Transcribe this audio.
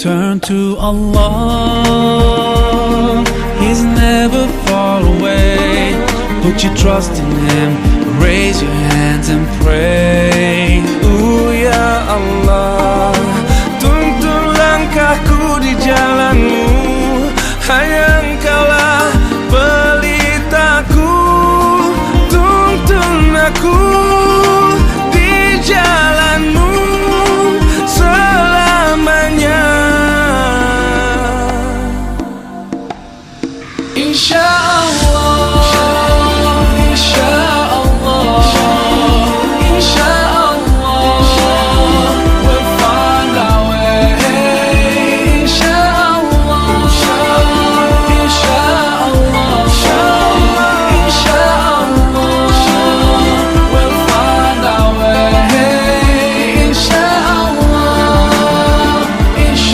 Turn to Allah, He's never far away. Put your trust in Him, raise your hands and pray. Ooh, ya Allah.